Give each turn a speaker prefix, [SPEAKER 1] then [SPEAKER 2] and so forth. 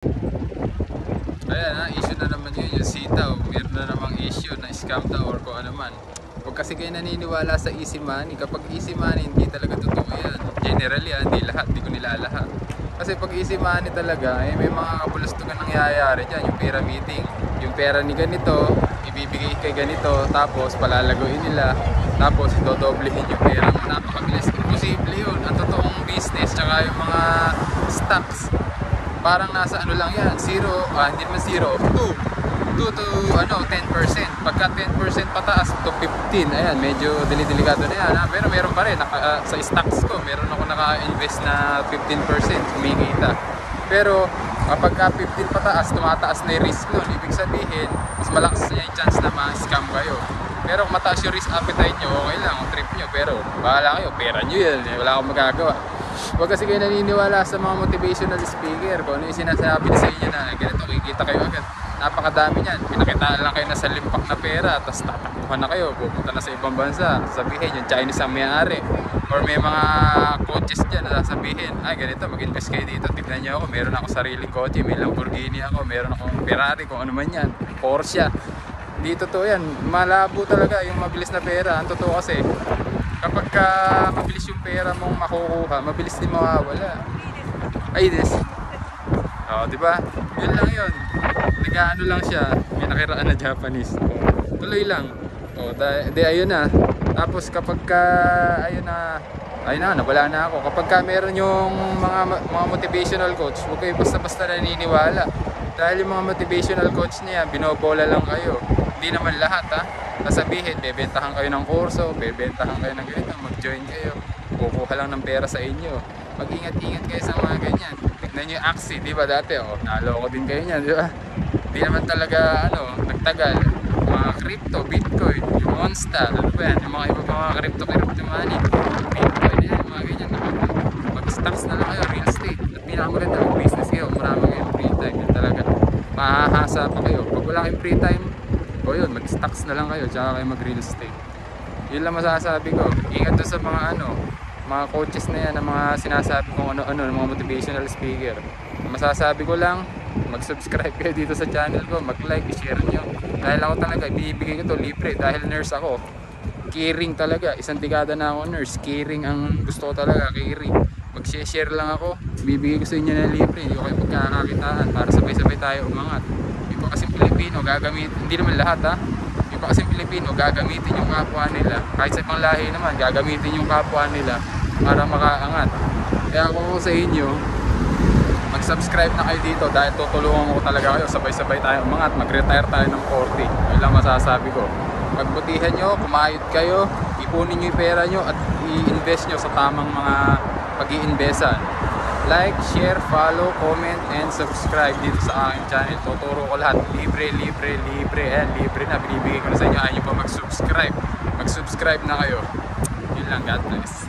[SPEAKER 1] Ayan ha, issue na naman yun, yung sitaw. Meron na namang issue na scam daw or kung ano man. Huwag kasi kayo naniniwala sa easy money. Kapag easy money, hindi talaga totoo yan. Generally hindi lahat, hindi ko nilalahat. Kasi pag easy money talaga, may mga kabulustugan nangyayari dyan. Yung pyramiding, yung pera ni ganito, ibibigay kay ganito, tapos palalaguin nila, tapos dodoblehin yung pera mo. Napakabilis, imposible yun. Ang totoong business, tsaka yung mga stocks, parang nasa ano lang yan, hindi naman 2 to 10%. Pagka 10% pataas to 15, ayan, medyo delikado na yan ha? Pero meron pa rin, sa stocks ko, meron ako naka-invest na 15% kumikita. Pero kapag 15 pataas, tumataas na yung risk nun. Ibig sabihin, mas malakas na yung chance na ma-scam kayo. Pero kung mataas yung risk appetite nyo, okay lang, trip nyo. Pero bahala kayo, pera nyo yan, wala akong magagawa. Huwag kasi kayo naniniwala sa mga motivational speaker. Kung ano yung sinasabi sa inyo na ganito, kikita kayo agad. Napakadami niyan. Pinakitaan lang kayo na sa limpak na pera, tapos tatakbuhan na kayo, pupunta na sa ibang bansa. Sabihin, yung Chinese ang may-ari. Or may mga coaches dyan na sasabihin, ay ganito, mag-invest kayo dito. Tignan nyo ako, meron ako sariling kotse, may Lamborghini ako, meron akong Ferrari, kung ano man yan, Porsche. Hindi totoo yan. Malabo talaga yung mabilis na pera. Ang totoo kasi, kapag mabilis yung pera mong makukuha, mabilis din mawawala. Ay, this. Diba? Yun lang yun. Nag-ano lang siya. May nakiraan na Japanese. Tuloy lang. Ayun na. Tapos kapag ayun na, nawala na ako. Kapag meron yung mga motivational coach, huwag kayo basta-basta naniniwala. Dahil yung mga motivational coach niya, binobola lang kayo. Hindi naman lahat sasabihin, bebentahan kayo ng kurso, bebentahan kayo ng ganito, mag-join kayo, kukuha lang ng pera sa inyo. Mag-ingat-ingat kayo sa mga ganyan. Tignan nyo yung Axie, di ba dati? Naloko din kayo niyan, di ba? Hindi naman talaga, nagtagal. Mga crypto, Bitcoin, yung Monster, ano ba yan? Yung mga iba pa mga crypto money, Bitcoin, yan, mga ganyan. Mag-stocks na lang kayo, real estate. At pinakamaganda ang business kayo, marami kayong free time. Yan talaga. Mahahasa pa kayo. Pag wala kayong free time, yun, mag-stocks na lang kayo, tsaka kayo mag-real estate. Yun lang masasabi ko. Ingat doon sa mga mga coaches na yan, na mga sinasabi kong ano-ano, mga motivational speaker. Masasabi ko lang, mag-subscribe kayo dito sa channel ko, mag-like, i-share nyo. Dahil ako talaga, ibibigay ko to libre dahil nurse ako. Caring talaga, isang dekada na ako nurse. Caring ang gusto ko talaga, caring. Mag-share lang ako, ibibigay ko sa inyo na libre. Hindi ko kayo pagkakakitaan para sabay-sabay tayo umangat. Iba kasi Pilipino, hindi naman lahat iba kasi Pilipino, gagamitin yung kapwa nila. Kahit sa ibang lahi naman, gagamitin yung kapwa nila para makaangat. Kaya ako sa inyo, mag-subscribe na kayo dito dahil tutulungan ko talaga kayo, sabay-sabay tayo umangat, mag-retire tayo ng 40. Yun lang masasabi ko. Pagbutihan nyo, kumayod kayo, ipunin nyo yung pera nyo at i-invest nyo sa tamang mga pag-i-investan. Like, share, follow, comment, and subscribe dito sa aking channel. Tuturo ko lahat. Libre. Libre na. Binibigay ko na sa inyo. Ayaw nyo pa mag-subscribe. Mag-subscribe na kayo. Yun lang. God bless.